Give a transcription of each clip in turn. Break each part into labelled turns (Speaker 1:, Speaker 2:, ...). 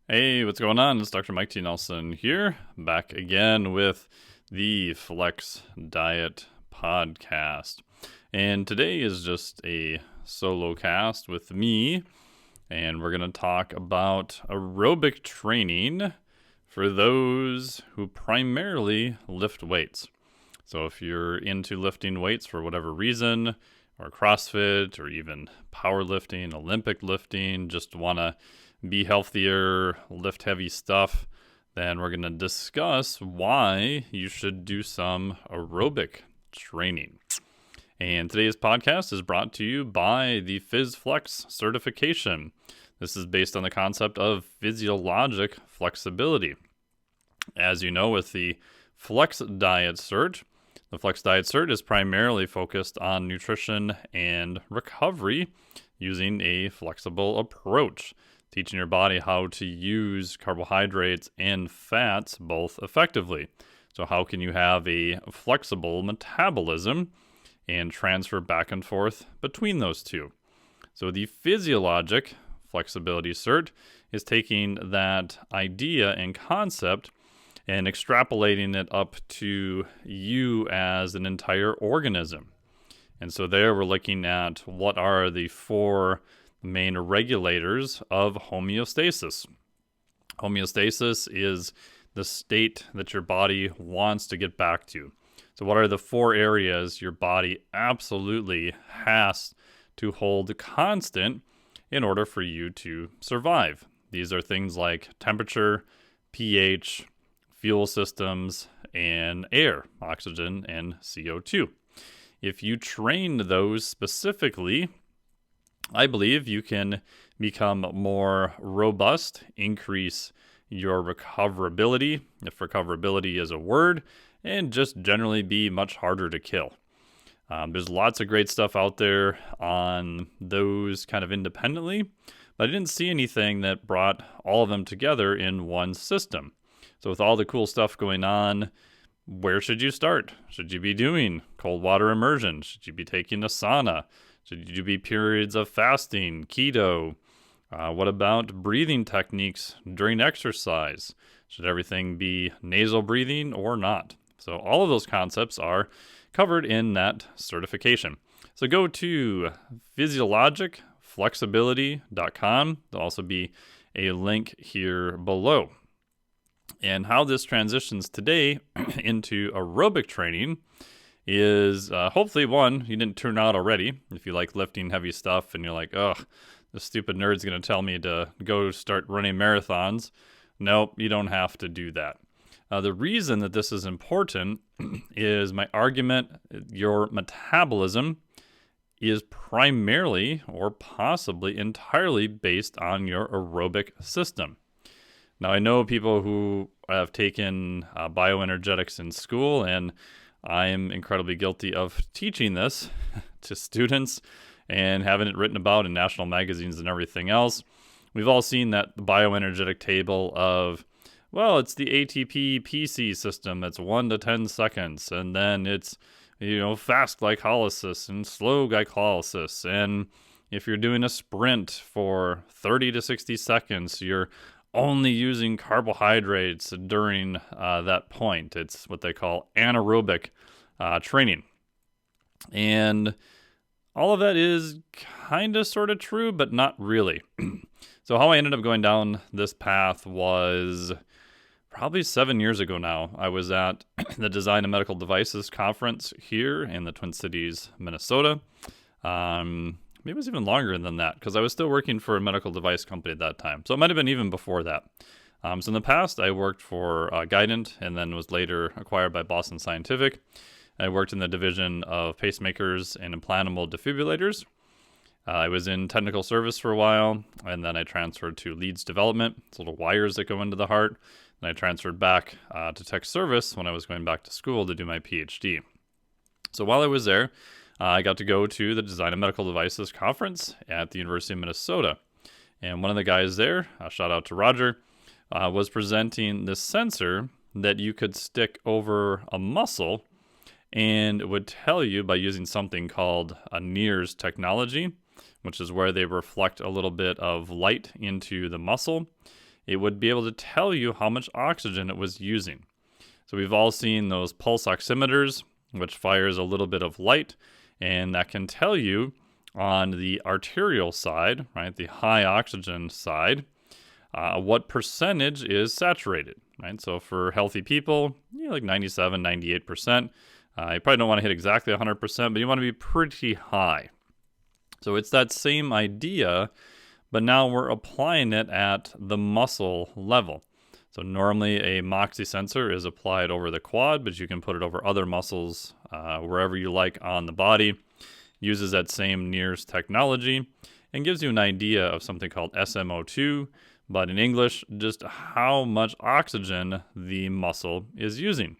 Speaker 1: Hey, what's going on? It's Dr. Mike T. Nelson here, back again with the Flex Diet Podcast. And today is just a solo cast with me, and we're going to talk about aerobic training for those who primarily lift weights. So if you're into lifting weights for whatever reason, or CrossFit, or even powerlifting, Olympic lifting, just want to be healthier, lift heavy stuff, then we're going to discuss why you should do some aerobic training. And today's podcast is brought to you by the PhysFlex certification. This is based on the concept of physiologic flexibility. As you know, with the Flex Diet Cert, the Flex Diet Cert is primarily focused on nutrition and recovery using a flexible approach, teaching your body how to use carbohydrates and fats both effectively. So how can you have a flexible metabolism and transfer back and forth between those two? So the physiologic flexibility cert is taking that idea and concept and extrapolating it up to you as an entire organism. And so there we're looking at what are the four main regulators of homeostasis. Homeostasis is the state that your body wants to get back to. So what are the four areas your body absolutely has to hold constant in order for you to survive? These are things like temperature, pH, fuel systems, and air, oxygen and CO2. If you train those specifically, I believe you can become more robust, increase your recoverability, if recoverability is a word, and just generally be much harder to kill. There's lots of great stuff out there on those kind of independently, but I didn't see anything that brought all of them together in one system. So with all the cool stuff going on, where should you start? Should you be doing cold water immersion? Should you be taking a sauna? Should you be periods of fasting, keto? What about breathing techniques during exercise? Should everything be nasal breathing or not? So all of those concepts are covered in that certification. So go to physiologicflexibility.com. There'll also be a link here below. And how this transitions today into aerobic training is hopefully, one, you didn't tune out already. If you like lifting heavy stuff and you're like, ugh, this stupid nerd's going to tell me to go start running marathons. Nope, you don't have to do that. The reason that this is important is my argument, your metabolism is primarily or possibly entirely based on your aerobic system. Now, I know people who have taken bioenergetics in school, and I am incredibly guilty of teaching this to students and having it written about in national magazines and everything else. We've all seen that bioenergetic table of, well, it's the ATP PC system. It's 1 to 10 seconds. And then it's, fast glycolysis and slow glycolysis. And if you're doing a sprint for 30 to 60 seconds, you're only using carbohydrates during that point. It's what they call anaerobic training. And all of that is kind of sort of true, but not really. So how I ended up going down this path was probably 7 years ago now. I was at the Design of Medical Devices conference here in the Twin Cities, Minnesota. Maybe it was even longer than that because I was still working for a medical device company at that time. So it might have been even before that. So in the past, I worked for Guidant and then was later acquired by Boston Scientific. I worked in the division of pacemakers and implantable defibrillators. I was in technical service for a while, and then I transferred to leads development. It's little wires that go into the heart. And I transferred back to tech service when I was going back to school to do my PhD. So while I was there, I got to go to the Design of Medical Devices conference at the University of Minnesota. And one of the guys there, shout out to Roger, was presenting this sensor that you could stick over a muscle and it would tell you by using something called a NIRS technology, which is where they reflect a little bit of light into the muscle. it would be able to tell you how much oxygen it was using. So we've all seen those pulse oximeters, which fires a little bit of light, and that can tell you on the arterial side, right, the high oxygen side, what percentage is saturated, right? So for healthy people, like 97, 98%. You probably don't want to hit exactly 100%, but you want to be pretty high. So it's that same idea, but now we're applying it at the muscle level. So normally a Moxy sensor is applied over the quad, but you can put it over other muscles wherever you like on the body. Uses that same NIRS technology and gives you an idea of something called SMO2, but in English, just how much oxygen the muscle is using.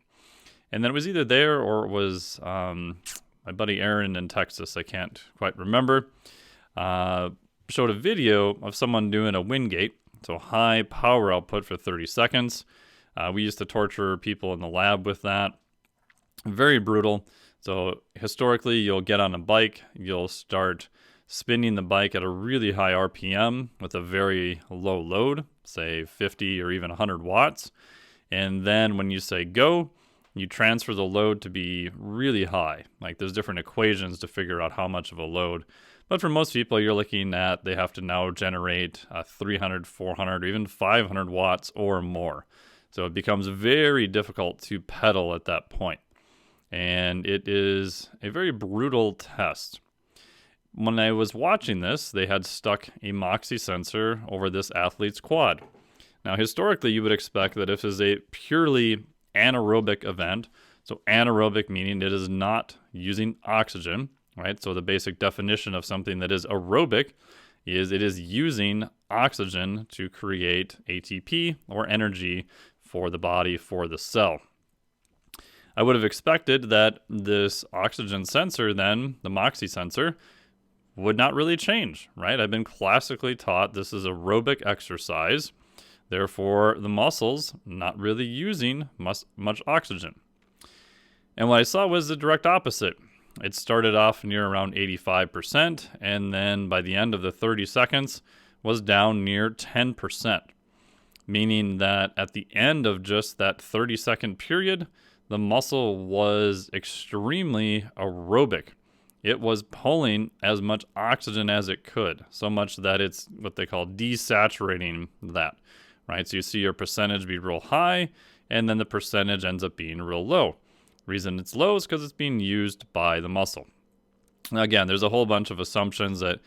Speaker 1: And then it was either there or it was my buddy Aaron in Texas, I can't quite remember, showed a video of someone doing a Wingate, so high power output for 30 seconds. We used to torture people in the lab with that. Very brutal. So historically, you'll get on a bike, you'll start spinning the bike at a really high RPM with a very low load, say 50 or even 100 watts. And then when you say go, you transfer the load to be really high. Like there's different equations to figure out how much of a load. But for most people, you're looking at they have to now generate 300, 400, or even 500 watts or more. So it becomes very difficult to pedal at that point. And it is a very brutal test. When I was watching this, they had stuck a Moxy sensor over this athlete's quad. Now, historically, you would expect that if it's a purely anaerobic event, so anaerobic meaning it is not using oxygen, right? So the basic definition of something that is aerobic is it is using oxygen to create ATP or energy for the body, for the cell. I would have expected that this oxygen sensor then, the Moxy sensor, would not really change, right? I've been classically taught this is aerobic exercise. Therefore, the muscles not really using much oxygen. And what I saw was the direct opposite. It started off near around 85%, and then by the end of the 30 seconds was down near 10%, meaning that at the end of just that 30-second period, the muscle was extremely aerobic. It was pulling as much oxygen as it could, so much that it's what they call desaturating that, right? So you see your percentage be real high, and then the percentage ends up being real low. The reason it's low is because it's being used by the muscle. Now, again, there's a whole bunch of assumptions that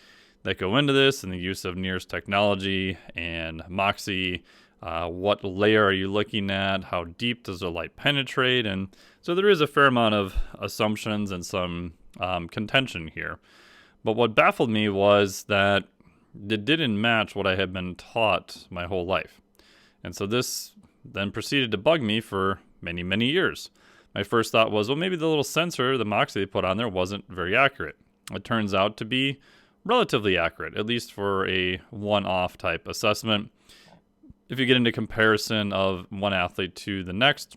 Speaker 1: go into this and the use of NIRS technology and Moxy. What layer are you looking at? How deep does the light penetrate? And so there is a fair amount of assumptions and some contention here. But what baffled me was that it didn't match what I had been taught my whole life. And so this then proceeded to bug me for many, many years. My first thought was, well, maybe the little sensor, the Moxy they put on there, wasn't very accurate. It turns out to be relatively accurate, at least for a one-off type assessment. If you get into comparison of one athlete to the next,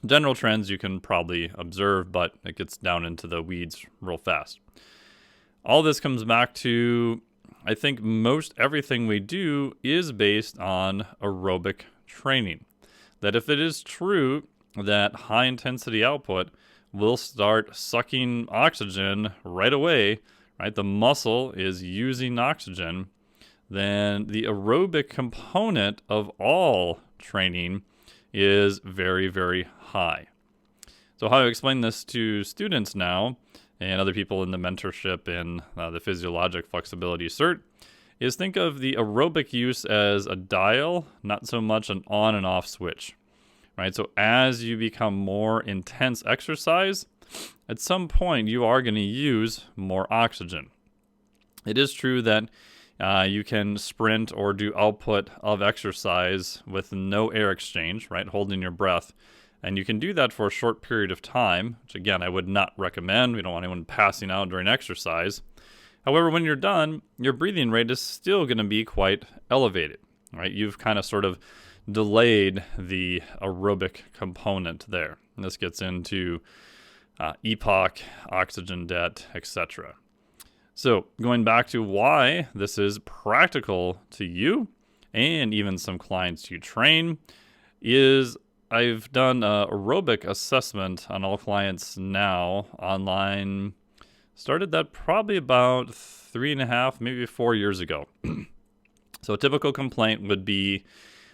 Speaker 1: general trends you can probably observe, but it gets down into the weeds real fast. All this comes back to, I think most everything we do is based on aerobic training. That if it is true that high intensity output will start sucking oxygen right away, right? The muscle is using oxygen, then the aerobic component of all training is very, very high. So how I explain this to students now and other people in the mentorship and the physiologic flexibility cert is think of the aerobic use as a dial, not so much an on and off switch, right? So as you become more intense exercise, at some point you are going to use more oxygen. It is true that you can sprint or do output of exercise with no air exchange, right? Holding your breath. And you can do that for a short period of time, which again, I would not recommend. We don't want anyone passing out during exercise. However, when you're done, your breathing rate is still going to be quite elevated, right? You've kind of sort of delayed the aerobic component there. And this gets into EPOC, oxygen debt, etc. So going back to why this is practical to you and even some clients you train, is I've done a aerobic assessment on all clients now online. Started that probably about 3.5, maybe 4 years ago. So a typical complaint would be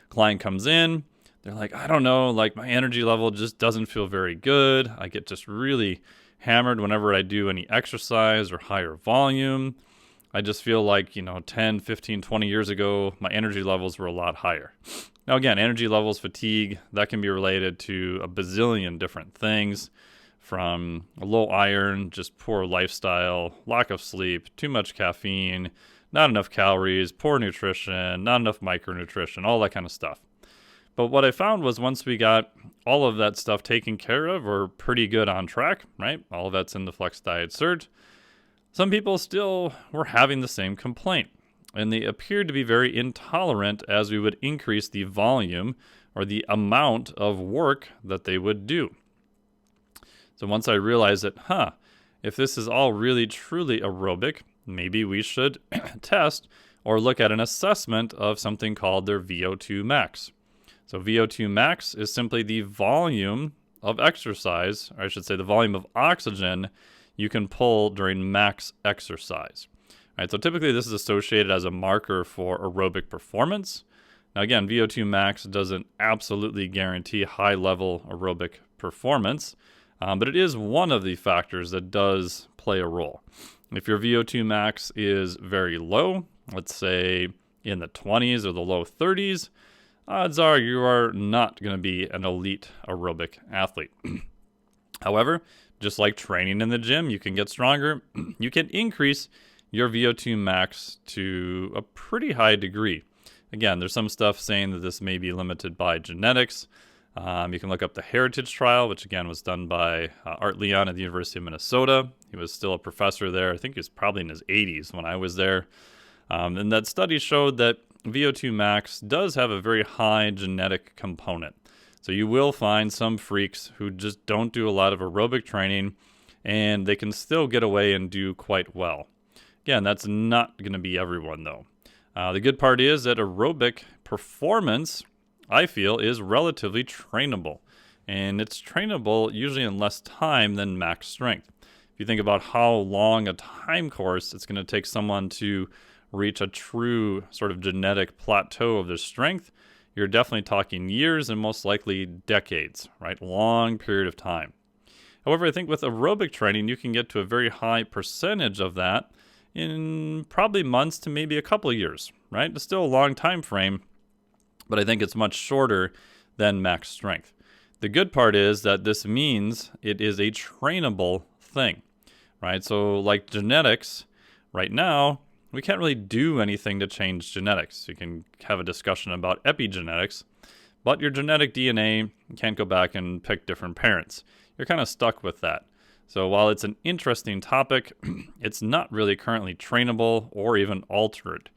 Speaker 1: client comes in, they're like, I don't know, like my energy level just doesn't feel very good. I get just really hammered whenever I do any exercise or higher volume. I just feel like, 10, 15, 20 years ago, my energy levels were a lot higher. Now, again, energy levels, fatigue, that can be related to a bazillion different things, from low iron, just poor lifestyle, lack of sleep, too much caffeine, not enough calories, poor nutrition, not enough micronutrition, all that kind of stuff. But what I found was once we got all of that stuff taken care of, we're pretty good on track, right? All of that's in the Flex Diet Cert. Some people still were having the same complaint, and they appeared to be very intolerant as we would increase the volume or the amount of work that they would do. So once I realized that, if this is all really truly aerobic, maybe we should test or look at an assessment of something called their VO2 max. So VO2 max is simply the volume of exercise, or I should say the volume of oxygen you can pull during max exercise. All right, so typically this is associated as a marker for aerobic performance. Now again, VO2 max doesn't absolutely guarantee high-level aerobic performance, but it is one of the factors that does play a role. If your VO2 max is very low, let's say in the 20s or the low 30s, odds are you are not going to be an elite aerobic athlete. However, just like training in the gym, you can get stronger. You can increase your VO2 max to a pretty high degree. Again, there's some stuff saying that this may be limited by genetics. You can look up the Heritage trial, which again was done by Art Leon at the University of Minnesota. He was still a professor there. I think he was probably in his 80s when I was there. And that study showed that VO2 max does have a very high genetic component. So you will find some freaks who just don't do a lot of aerobic training, and they can still get away and do quite well. Again, that's not going to be everyone, though. The good part is that aerobic performance, I feel, is relatively trainable. And it's trainable usually in less time than max strength. If you think about how long a time course it's going to take someone to reach a true sort of genetic plateau of their strength, you're definitely talking years and most likely decades, right? Long period of time. However, I think with aerobic training, you can get to a very high percentage of that in probably months to maybe a couple of years, right? It's still a long time frame, but I think it's much shorter than max strength. The good part is that this means it is a trainable thing, right? So like genetics, right now, we can't really do anything to change genetics. You can have a discussion about epigenetics, but your genetic DNA can't go back and pick different parents. You're kind of stuck with that. So while it's an interesting topic, it's not really currently trainable or even altered.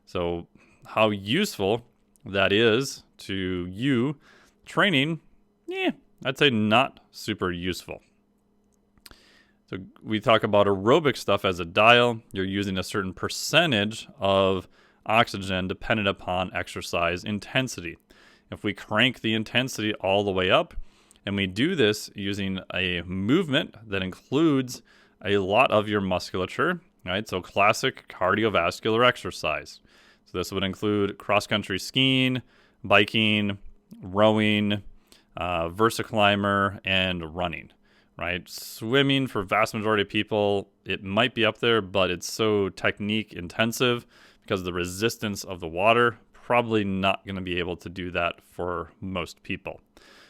Speaker 1: So how useful that is to you training, I'd say not super useful. So we talk about aerobic stuff as a dial. You're using a certain percentage of oxygen dependent upon exercise intensity. If we crank the intensity all the way up, and we do this using a movement that includes a lot of your musculature, right? So classic cardiovascular exercise. So this would include cross-country skiing, biking, rowing, versaclimber, and running. Right? Swimming, for vast majority of people, it might be up there, but it's so technique intensive because of the resistance of the water, probably not going to be able to do that for most people.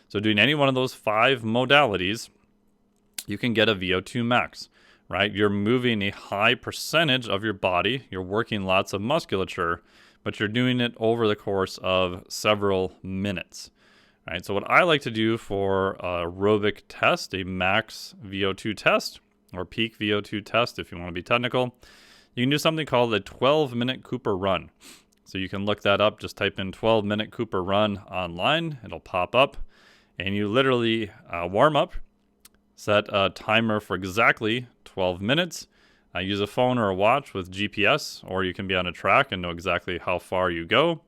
Speaker 1: So doing any one of those 5 modalities, you can get a VO2 max, right? You're moving a high percentage of your body, you're working lots of musculature, but you're doing it over the course of several minutes. Right, so what I like to do for a aerobic test, a max VO2 test, or peak VO2 test if you want to be technical, you can do something called a 12-minute Cooper run. So you can look that up, just type in 12-minute Cooper run online, it'll pop up, and you literally warm up, set a timer for exactly 12 minutes, use a phone or a watch with GPS, or you can be on a track and know exactly how far you go.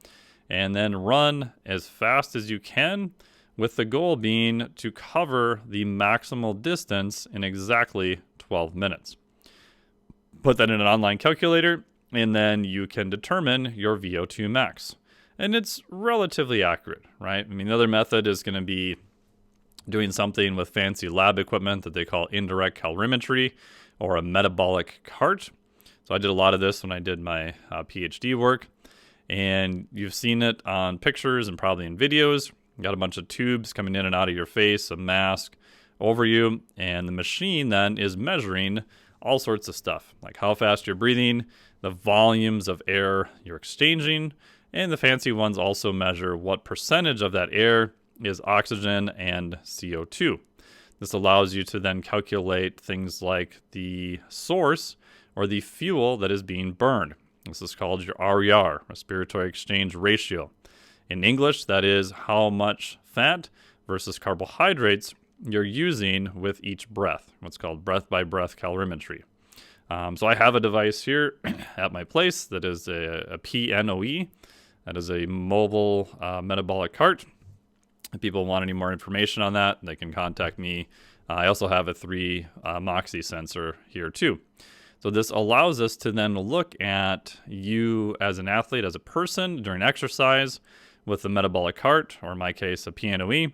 Speaker 1: and then run as fast as you can, with the goal being to cover the maximal distance in exactly 12 minutes. Put that in an online calculator, and then you can determine your VO2 max. And it's relatively accurate, right? I mean, the other method is going to be doing something with fancy lab equipment that they call indirect calorimetry or a metabolic cart. So I did a lot of this when I did my PhD work, and you've seen it on pictures and probably in videos. You got a bunch of tubes coming in and out of your face, a mask over you, and the machine then is measuring all sorts of stuff, like how fast you're breathing, the volumes of air you're exchanging, and the fancy ones also measure what percentage of that air is oxygen and CO2. This allows you to then calculate things like the source or the fuel that is being burned. This is called your RER, respiratory exchange ratio. In English, that is how much fat versus carbohydrates you're using with each breath, what's called breath-by-breath calorimetry. So I have a device here at my place that is a PNOE. That is a mobile metabolic cart. If people want any more information on that, they can contact me. I also have a 3 Moxie sensor here too. So this allows us to then look at you as an athlete, as a person during exercise with the metabolic cart, or in my case, a PNOE.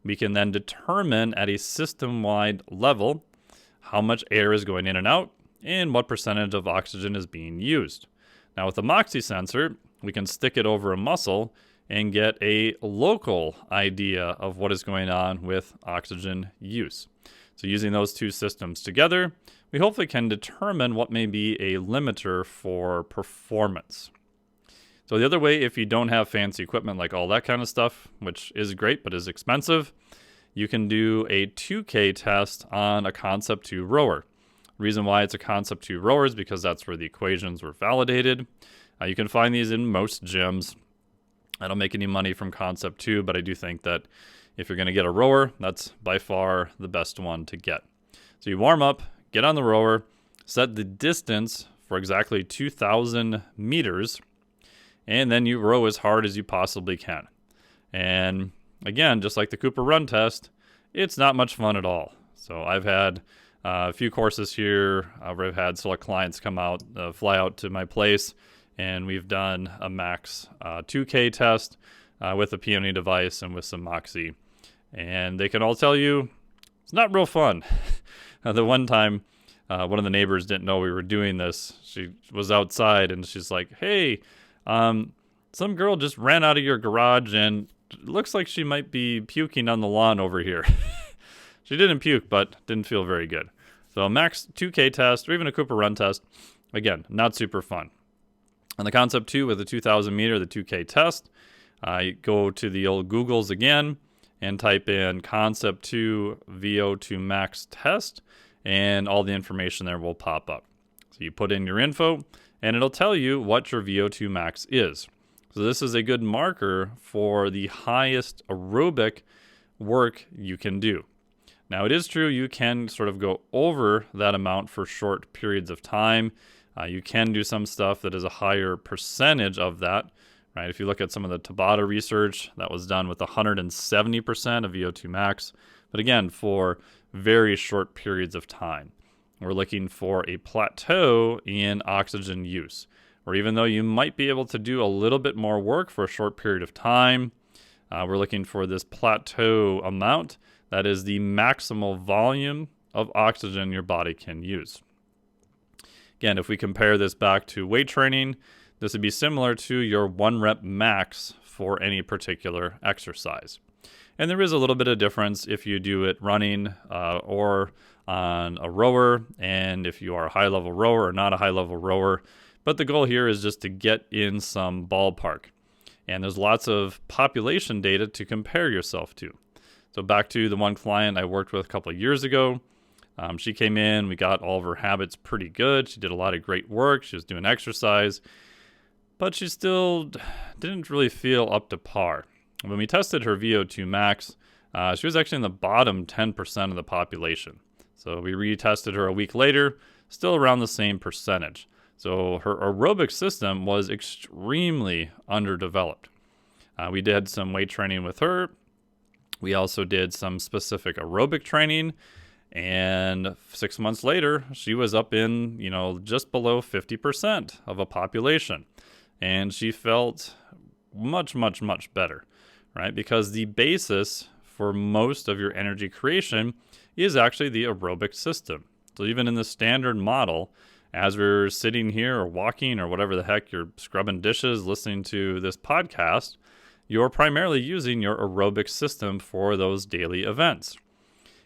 Speaker 1: We can then determine at a system-wide level how much air is going in and out and what percentage of oxygen is being used. Now with the Moxie sensor, we can stick it over a muscle and get a local idea of what is going on with oxygen use. So using those two systems together, we hopefully can determine what may be a limiter for performance. So the other way, if you don't have fancy equipment like all that kind of stuff, which is great but is expensive, you can do a 2K test on a Concept 2 rower. The reason why it's a Concept 2 rower is because that's where the equations were validated. You can find these in most gyms. I don't make any money from Concept 2, but I do think that if you're going to get a rower, that's by far the best one to get. So you warm up, get on the rower, set the distance for exactly 2,000 meters, and then you row as hard as you possibly can. And again, just like the Cooper Run test, it's not much fun at all. So I've had a few courses here where I've had select clients come out, fly out to my place, and we've done a max 2K test with a PNOE device and with some Moxie. And they can all tell you it's not real fun. The one time, one of the neighbors didn't know we were doing this. She was outside and she's like, hey, some girl just ran out of your garage and it looks like she might be puking on the lawn over here. She didn't puke, but didn't feel very good. So a max 2K test or even a Cooper Run test, again, not super fun. On the Concept 2 with the 2,000 meter, the 2K test, I go to the old Googles again and type in Concept 2 VO2 max test, and all the information there will pop up. So you put in your info, and it'll tell you what your VO2 max is. So this is a good marker for the highest aerobic work you can do. Now it is true you can sort of go over that amount for short periods of time. You can do some stuff that is a higher percentage of that, right? If you look at some of the Tabata research, that was done with 170% of VO2 max. But again, for very short periods of time. We're looking for a plateau in oxygen use, or even though you might be able to do a little bit more work for a short period of time, we're looking for this plateau amount that is the maximal volume of oxygen your body can use. Again, if we compare this back to weight training, this would be similar to your 1 rep max for any particular exercise. And there is a little bit of difference if you do it running or on a rower, and if you are a high-level rower or not a high-level rower. But the goal here is just to get in some ballpark. And there's lots of population data to compare yourself to. So back to the one client I worked with a couple of years ago. She came in, we got all of her habits pretty good. She did a lot of great work. She was doing exercise, but she still didn't really feel up to par. When we tested her VO2 max, she was actually in the bottom 10% of the population. So we retested her a week later, still around the same percentage. So her aerobic system was extremely underdeveloped. We did some weight training with her. We also did some specific aerobic training. And 6 months later, she was up in, just below 50% of a population. And she felt much, much, much better, right? Because the basis for most of your energy creation is actually the aerobic system. So even in the standard model, as we're sitting here or walking or whatever the heck, you're scrubbing dishes, listening to this podcast, you're primarily using your aerobic system for those daily events.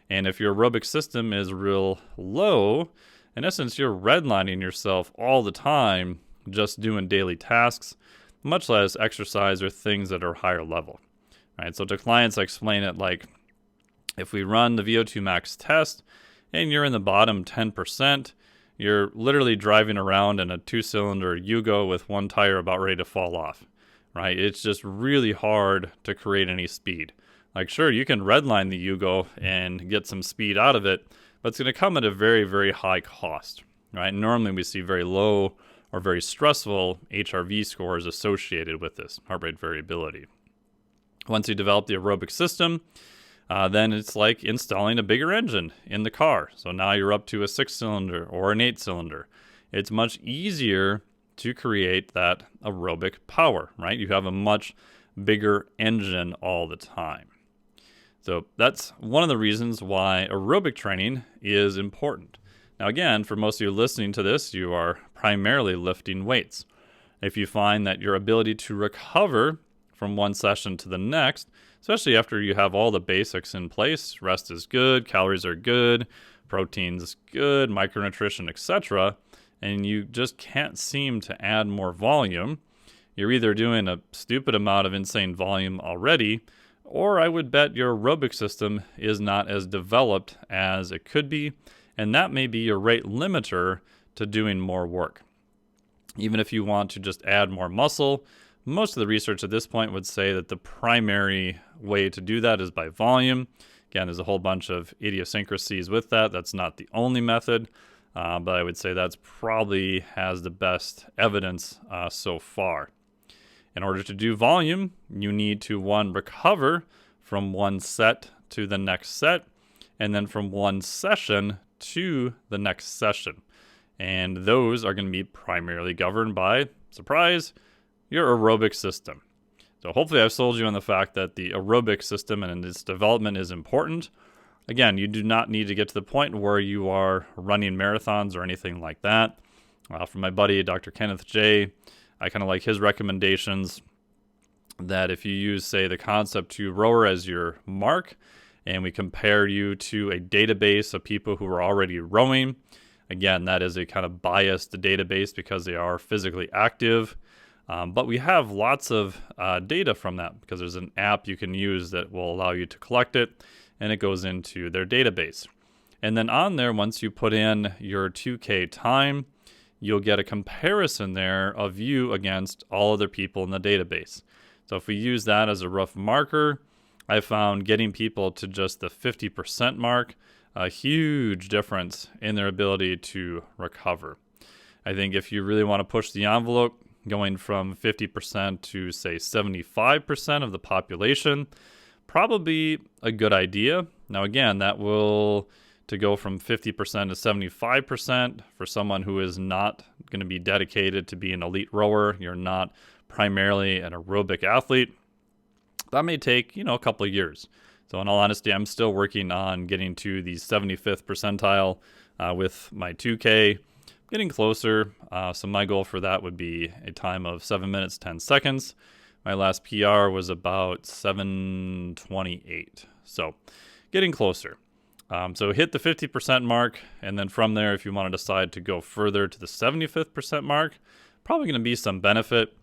Speaker 1: And if your aerobic system is real low, in essence, you're redlining yourself all the time just doing daily tasks, much less exercise or things that are higher level. Right? So to clients, I explain it like if we run the VO2 max test and you're in the bottom 10%, you're literally driving around in a 2-cylinder Yugo with one tire about ready to fall off. Right? It's just really hard to create any speed. Like, sure, you can redline the Yugo and get some speed out of it, but it's going to come at a very, very high cost. Right? Normally we see very low or very stressful HRV scores associated with this, heart rate variability. Once you develop the aerobic system, then it's like installing a bigger engine in the car. So now you're up to a 6-cylinder or an 8-cylinder. It's much easier to create that aerobic power, right? You have a much bigger engine all the time. So that's one of the reasons why aerobic training is important. Now, again, for most of you listening to this, you are primarily lifting weights. If you find that your ability to recover from one session to the next, especially after you have all the basics in place, rest is good, calories are good, protein's good, micronutrition, etc., and you just can't seem to add more volume, you're either doing a stupid amount of insane volume already, or I would bet your aerobic system is not as developed as it could be, and that may be your rate limiter to doing more work. Even if you want to just add more muscle, most of the research at this point would say that the primary way to do that is by volume. Again, there's a whole bunch of idiosyncrasies with that. That's not the only method, but I would say that's probably has the best evidence so far. In order to do volume, you need to, one, recover from one set to the next set, and then from one session to the next session. And those are going to be primarily governed by, surprise, your aerobic system. So hopefully I've sold you on the fact that the aerobic system and its development is important. Again, you do not need to get to the point where you are running marathons or anything like that. From my buddy, Dr. Kenneth J., I kind of like his recommendations that if you use, say, the concept to rower as your mark, and we compare you to a database of people who are already rowing, again, that is a kind of biased database because they are physically active. But we have lots of data from that because there's an app you can use that will allow you to collect it, and it goes into their database. And then on there, once you put in your 2K time, you'll get a comparison there of you against all other people in the database. So if we use that as a rough marker, I found getting people to just the 50% mark, a huge difference in their ability to recover. I think if you really want to push the envelope, going from 50% to, say, 75% of the population, probably a good idea. Now, again, that will, to go from 50% to 75% for someone who is not going to be dedicated to be an elite rower, you're not primarily an aerobic athlete, that may take, a couple of years. So in all honesty, I'm still working on getting to the 75th percentile with my 2K. Getting closer, so my goal for that would be a time of 7 minutes, 10 seconds. My last PR was about 7:28, so getting closer. So hit the 50% mark, and then from there, if you want to decide to go further to the 75th percent mark, probably going to be some benefit.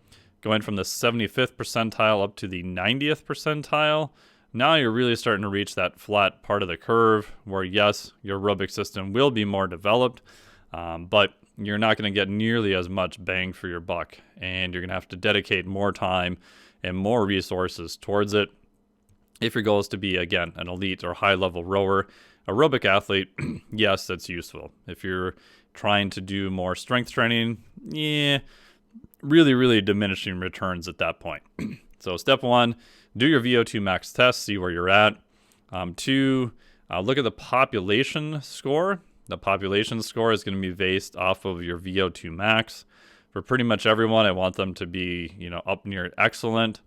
Speaker 1: Going from the 75th percentile up to the 90th percentile, now you're really starting to reach that flat part of the curve where, yes, your aerobic system will be more developed, but you're not going to get nearly as much bang for your buck, and you're going to have to dedicate more time and more resources towards it. If your goal is to be, again, an elite or high-level rower, aerobic athlete, yes, that's useful. If you're trying to do more strength training, really, really diminishing returns at that point. So step 1, do your VO2 max test, see where you're at. 2, look at the population score. The population score is going to be based off of your VO2 max. For pretty much everyone, I want them to be, up near excellent.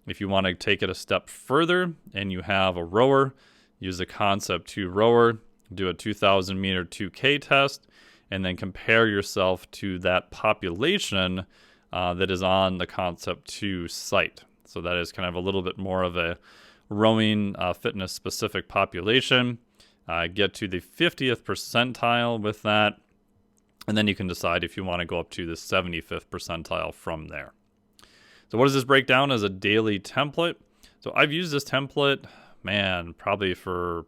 Speaker 1: If you want to take it a step further and you have a rower, use the Concept 2 rower, do a 2,000 meter 2K test, and then compare yourself to that population that is on the Concept 2 site. So that is kind of a little bit more of a rowing fitness specific population. Get to the 50th percentile with that, and then you can decide if you want to go up to the 75th percentile from there. So what does this break down as a daily template? So I've used this template, probably for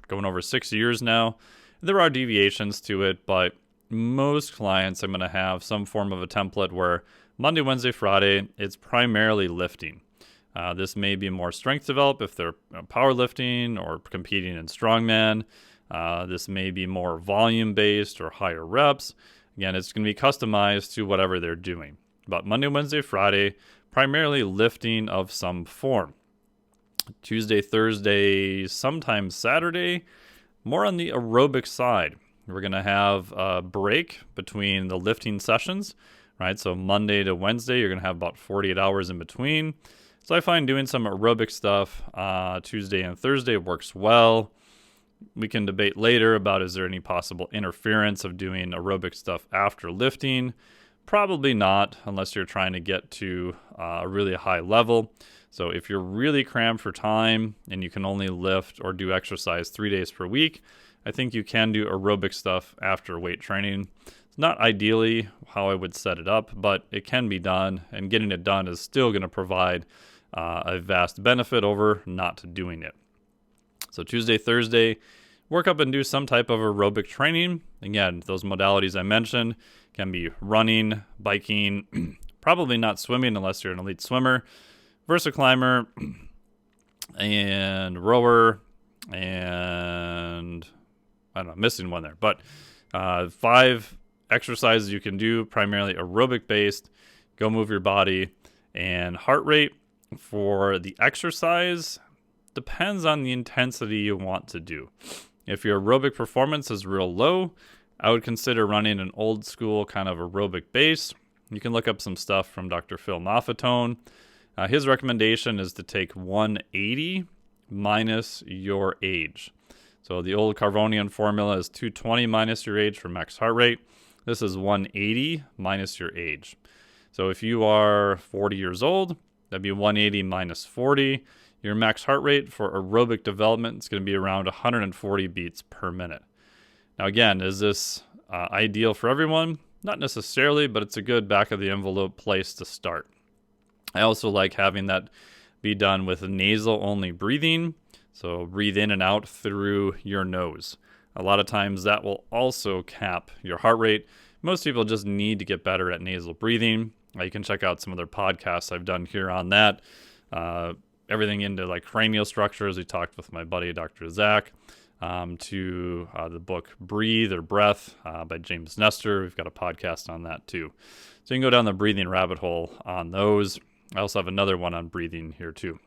Speaker 1: going over 6 years now. There are deviations to it, but most clients I'm going to have some form of a template where Monday, Wednesday, Friday, it's primarily lifting. This may be more strength develop if they're powerlifting or competing in strongman. This may be more volume based or higher reps. Again, it's going to be customized to whatever they're doing. But Monday, Wednesday, Friday, primarily lifting of some form. Tuesday, Thursday, sometimes Saturday, more on the aerobic side. We're going to have a break between the lifting sessions, right? So Monday to Wednesday, you're going to have about 48 hours in between. So I find doing some aerobic stuff Tuesday and Thursday works well. We can debate later about is there any possible interference of doing aerobic stuff after lifting. Probably not, unless you're trying to get to a really high level. So if you're really crammed for time and you can only lift or do exercise 3 days per week, I think you can do aerobic stuff after weight training. It's not ideally how I would set it up, but it can be done, and getting it done is still going to provide a vast benefit over not doing it. So Tuesday, Thursday, work up and do some type of aerobic training. Again, those modalities I mentioned can be running, biking, probably not swimming unless you're an elite swimmer, Versa climber, and rower, and I don't know, missing one there. But 5 exercises you can do, primarily aerobic based. Go move your body. And heart rate for the exercise depends on the intensity you want to do. If your aerobic performance is real low, I would consider running an old school kind of aerobic base. You can look up some stuff from Dr. Phil Maffetone. His recommendation is to take 180 minus your age. So the old Carvonian formula is 220 minus your age for max heart rate. This is 180 minus your age. So if you are 40 years old, that'd be 180 minus 40. Your max heart rate for aerobic development is going to be around 140 beats per minute. Now again, is this ideal for everyone? Not necessarily, but it's a good back of the envelope place to start. I also like having that be done with nasal only breathing. So breathe in and out through your nose. A lot of times that will also cap your heart rate. Most people just need to get better at nasal breathing. You can check out some other podcasts I've done here on that. Everything into like cranial structures. We talked with my buddy, Dr. Zach, to the book Breathe or Breath by James Nestor. We've got a podcast on that too. So you can go down the breathing rabbit hole on those. I also have another one on breathing here too.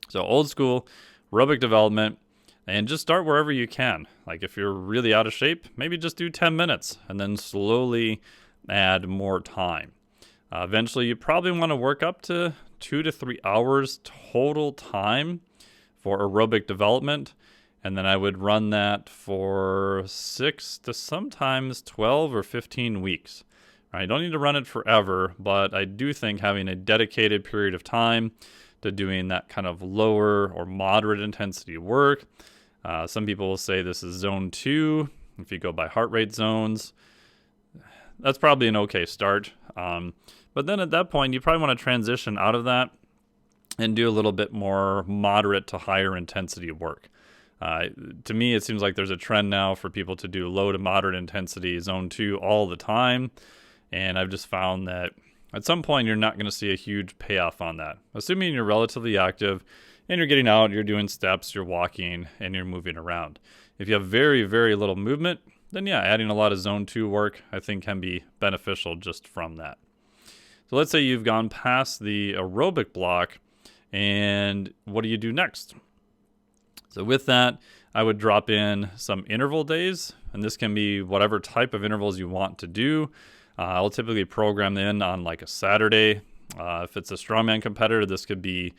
Speaker 1: So old school, aerobic development, and just start wherever you can. Like if you're really out of shape, maybe just do 10 minutes and then slowly add more time. Eventually, you probably want to work up to 2 to 3 hours total time for aerobic development. And then I would run that for 6 to sometimes 12 or 15 weeks. I don't need to run it forever, but I do think having a dedicated period of time to doing that kind of lower or moderate intensity work. Some people will say this is zone 2. If you go by heart rate zones, that's probably an okay start. But then at that point, you probably want to transition out of that and do a little bit more moderate to higher intensity work. To me, it seems like there's a trend now for people to do low to moderate intensity zone 2 all the time. And I've just found that at some point, you're not going to see a huge payoff on that. Assuming you're relatively active and you're getting out, you're doing steps, you're walking, and you're moving around. If you have very, very little movement, then yeah, adding a lot of zone 2 work I think can be beneficial just from that. So let's say you've gone past the aerobic block, and what do you do next? So with that, I would drop in some interval days, and this can be whatever type of intervals you want to do. I'll typically program in on like a Saturday. If it's a strongman competitor, this could be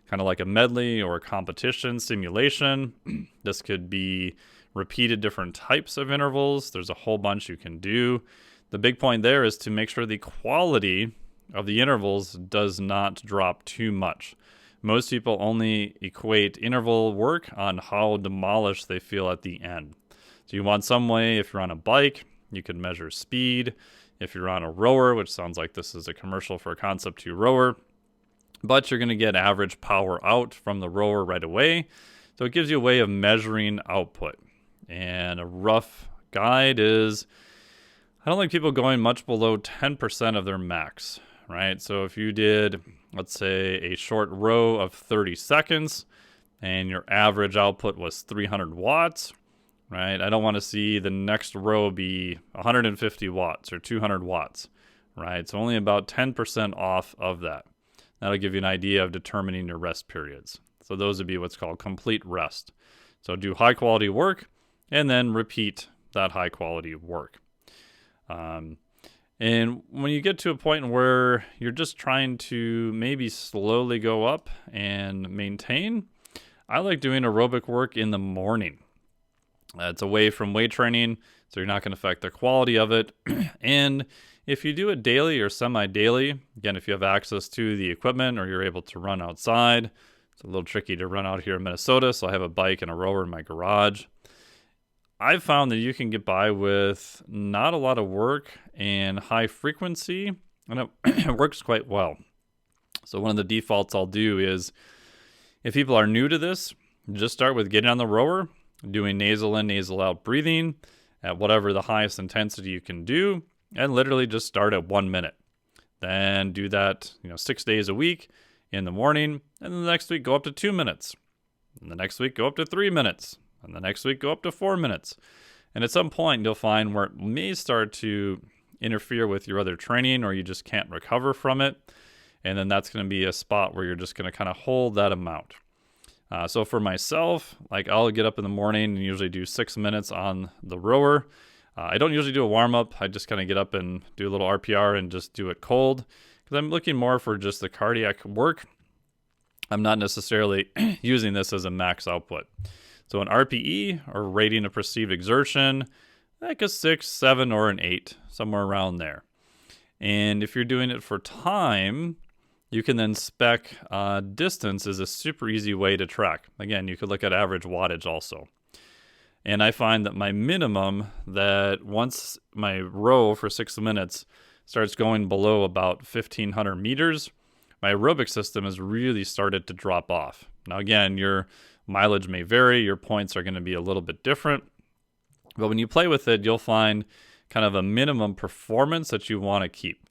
Speaker 1: kind of like a medley or a competition simulation. This could be repeated different types of intervals. There's a whole bunch you can do. The big point there is to make sure the quality of the intervals does not drop too much. Most people only equate interval work on how demolished they feel at the end. So you want some way, if you're on a bike, you can measure speed. If you're on a rower, which sounds like this is a commercial for a Concept 2 rower, but you're going to get average power out from the rower right away. So it gives you a way of measuring output. And a rough guide is, I don't like people going much below 10% of their max, right? So if you did, let's say, a short row of 30 seconds and your average output was 300 watts, right? I don't want to see the next row be 150 watts or 200 watts, right? So only about 10% off of that. That'll give you an idea of determining your rest periods. So those would be what's called complete rest. So do high quality work and then repeat that high quality work. And when you get to a point where you're just trying to maybe slowly go up and maintain, I like doing aerobic work in the morning. It's away from weight training, so you're not going to affect the quality of it. And if you do it daily or semi-daily, again, if you have access to the equipment or you're able to run outside, it's a little tricky to run out here in Minnesota, so I have a bike and a rower in my garage. I've found that you can get by with not a lot of work and high frequency, and it works quite well. So one of the defaults I'll do is, if people are new to this, just start with getting on the rower, doing nasal in, nasal out breathing at whatever the highest intensity you can do, and literally just start at 1 minute. Then do that, 6 days a week in the morning, and then the next week go up to 2 minutes. And the next week go up to 3 minutes. And the next week go up to 4 minutes. And at some point you'll find where it may start to interfere with your other training or you just can't recover from it. And then that's going to be a spot where you're just going to kind of hold that amount. So for myself, I'll get up in the morning and usually do 6 minutes on the rower. I don't usually do a warm-up. I just kind of get up and do a little RPR and just do it cold because I'm looking more for just the cardiac work. I'm not necessarily using this as a max output. So an RPE, or rating of perceived exertion, like a 6, 7, or an 8, somewhere around there. And if you're doing it for time, you can then spec distance is a super easy way to track. Again, you could look at average wattage also. And I find that my minimum, that once my row for 6 minutes starts going below about 1,500 meters, my aerobic system has really started to drop off. Now again, your mileage may vary, your points are going to be a little bit different, but when you play with it, you'll find kind of a minimum performance that you want to keep.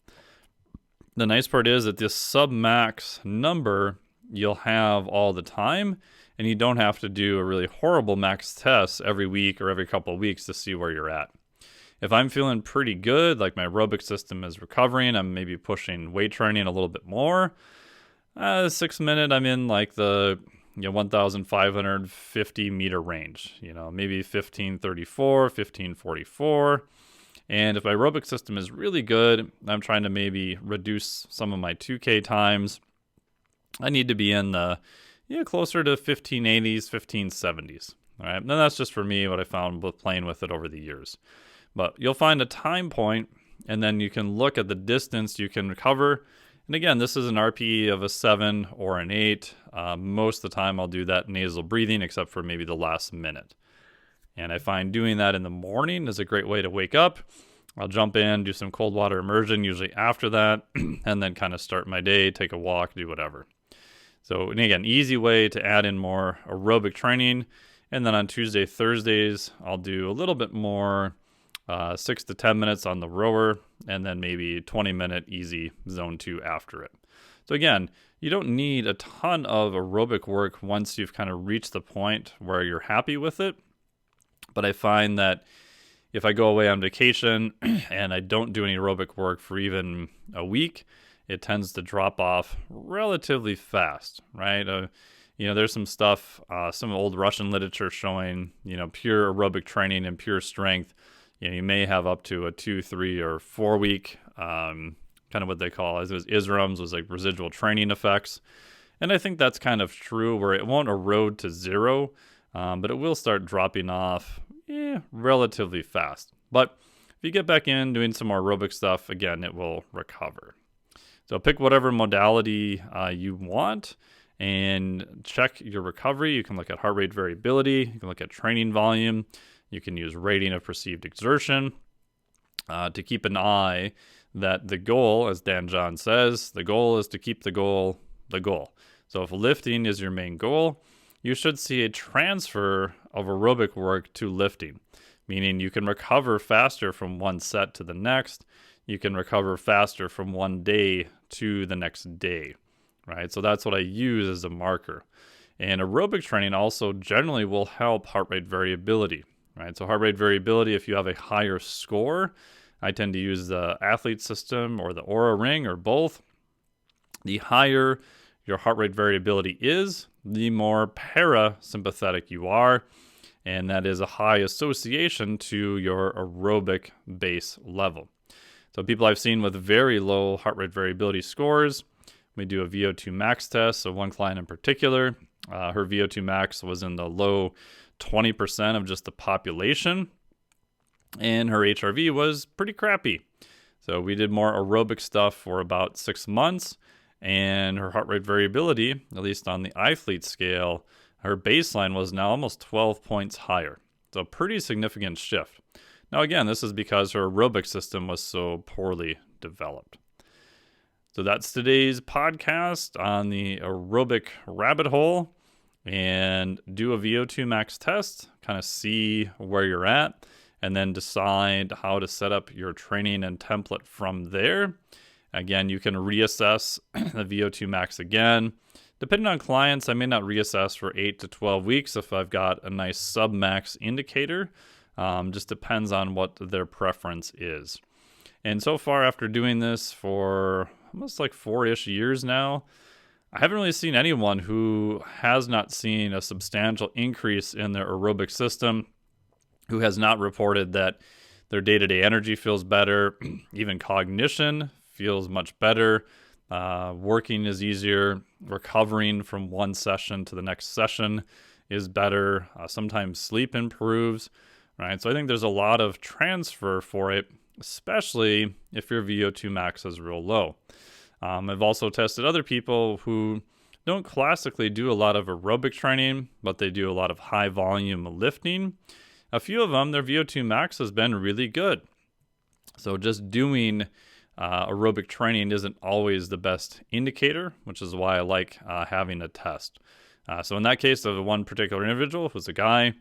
Speaker 1: The nice part is that this sub-max number you'll have all the time, and you don't have to do a really horrible max test every week or every couple of weeks to see where you're at. If I'm feeling pretty good, like my aerobic system is recovering, I'm maybe pushing weight training a little bit more, 6 minute, I'm in like the 1,550 meter range, maybe 1534, 1544. And if my aerobic system is really good, I'm trying to maybe reduce some of my 2K times. I need to be in the closer to 1580s, 1570s. All right. Now that's just for me, what I found with playing with it over the years. But you'll find a time point, and then you can look at the distance you can cover. And again, this is an RPE of a 7 or an 8. Most of the time I'll do that nasal breathing, except for maybe the last minute. And I find doing that in the morning is a great way to wake up. I'll jump in, do some cold water immersion, usually after that, and then kind of start my day, take a walk, do whatever. So, and again, easy way to add in more aerobic training. And then on Tuesday, Thursdays, I'll do a little bit more 6 to 10 minutes on the rower, and then maybe 20-minute easy zone 2 after it. So again, you don't need a ton of aerobic work once you've kind of reached the point where you're happy with it. But I find that if I go away on vacation and I don't do any aerobic work for even a week, it tends to drop off relatively fast, right? There's some stuff, some old Russian literature showing, pure aerobic training and pure strength. You may have up to a 2, 3, or 4 week, kind of what they call, as it was ISRAMs, was like residual training effects. And I think that's kind of true, where it won't erode to zero, but it will start dropping off relatively fast. But if you get back in doing some more aerobic stuff, again, it will recover. So pick whatever modality you want and check your recovery. You can look at heart rate variability. You can look at training volume. You can use rating of perceived exertion to keep an eye that the goal, as Dan John says, the goal is to keep the goal the goal. So if lifting is your main goal, you should see a transfer of aerobic work to lifting, meaning you can recover faster from one set to the next. You can recover faster from one day to the next day, right? So that's what I use as a marker. And aerobic training also generally will help heart rate variability, right? So heart rate variability, if you have a higher score, I tend to use the athlete system or the Aura ring or both. The higher your heart rate variability is, the more parasympathetic you are, and that is a high association to your aerobic base level. So people I've seen with very low heart rate variability scores, we do a VO2 max test. So one client in particular, her VO2 max was in the low 20% of just the population, and her HRV was pretty crappy. So we did more aerobic stuff for about 6 months, and her heart rate variability, at least on the iFleet scale, her baseline was now almost 12 points higher. So a pretty significant shift. Now again, this is because her aerobic system was so poorly developed. So that's today's podcast on the aerobic rabbit hole, and do a VO2 max test, kind of see where you're at, and then decide how to set up your training and template from there. Again, you can reassess the VO2 max again. Depending on clients, I may not reassess for 8 to 12 weeks if I've got a nice sub-max indicator. Just depends on what their preference is. And so far, after doing this for almost like 4-ish years now, I haven't really seen anyone who has not seen a substantial increase in their aerobic system, who has not reported that their day-to-day energy feels better, even cognition feels much better, working is easier, recovering from one session to the next session is better, sometimes sleep improves, right? So I think there's a lot of transfer for it, especially if your VO2 max is real low. I've also tested other people who don't classically do a lot of aerobic training, but they do a lot of high volume lifting. A few of them, their VO2 max has been really good. So just doing aerobic training isn't always the best indicator, which is why I like having a test. So in that case, of one particular individual was a guy,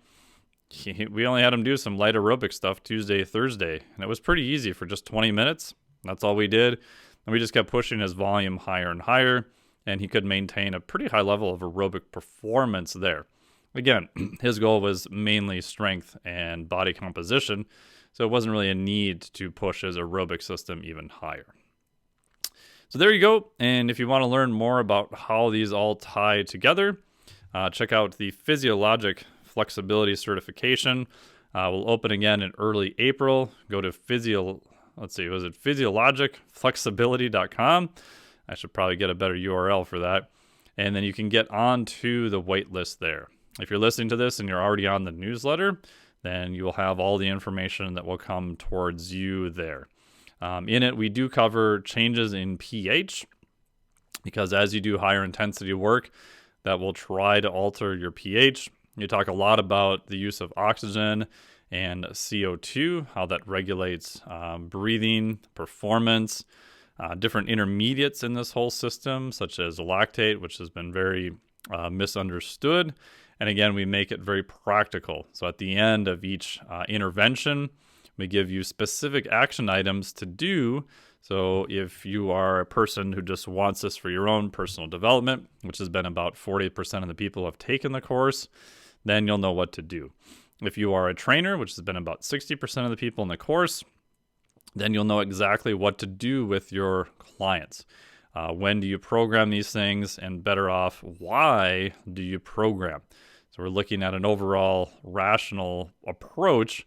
Speaker 1: we only had him do some light aerobic stuff Tuesday, Thursday, and it was pretty easy for just 20 minutes. That's all we did. And we just kept pushing his volume higher and higher, and he could maintain a pretty high level of aerobic performance there. Again, his goal was mainly strength and body composition, so it wasn't really a need to push his aerobic system even higher. So there you go. And if you want to learn more about how these all tie together, check out the Physiologic Flexibility Certification. We'll open again in early April. Go to physiologicflexibility.com. I should probably get a better URL for that. And then you can get onto the wait list there. If you're listening to this and you're already on the newsletter, then you will have all the information that will come towards you there. In it, we do cover changes in pH, because as you do higher intensity work, that will try to alter your pH. You talk a lot about the use of oxygen and CO2, how that regulates breathing, performance, different intermediates in this whole system, such as lactate, which has been very misunderstood. And again, we make it very practical. So at the end of each intervention, we give you specific action items to do. So if you are a person who just wants this for your own personal development, which has been about 40% of the people who have taken the course, then you'll know what to do. If you are a trainer, which has been about 60% of the people in the course, then you'll know exactly what to do with your clients. When do you program these things? And better off, why do you program? So we're looking at an overall rational approach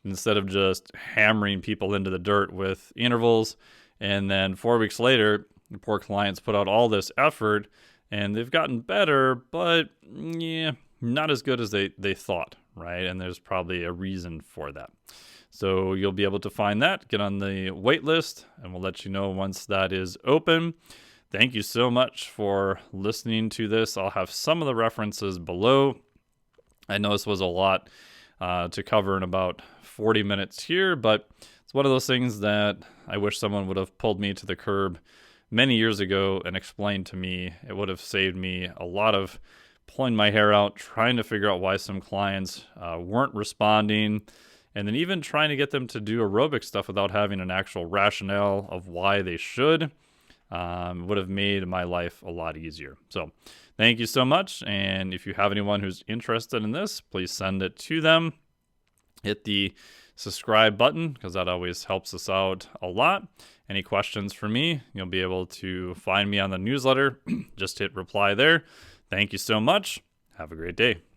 Speaker 1: instead of just hammering people into the dirt with intervals. And then 4 weeks later, the poor clients put out all this effort and they've gotten better, but yeah, not as good as they thought, right? And there's probably a reason for that. So you'll be able to find that, get on the wait list, and we'll let you know once that is open. Thank you so much for listening to this. I'll have some of the references below. I know this was a lot to cover in about 40 minutes here, but it's one of those things that I wish someone would have pulled me to the curb many years ago and explained to me. It would have saved me a lot of pulling my hair out, trying to figure out why some clients weren't responding, and then even trying to get them to do aerobic stuff without having an actual rationale of why they should. Would have made my life a lot easier. So thank you so much. And if you have anyone who's interested in this, please send it to them. Hit the subscribe button because that always helps us out a lot. Any questions for me, you'll be able to find me on the newsletter. Just hit reply there. Thank you so much. Have a great day.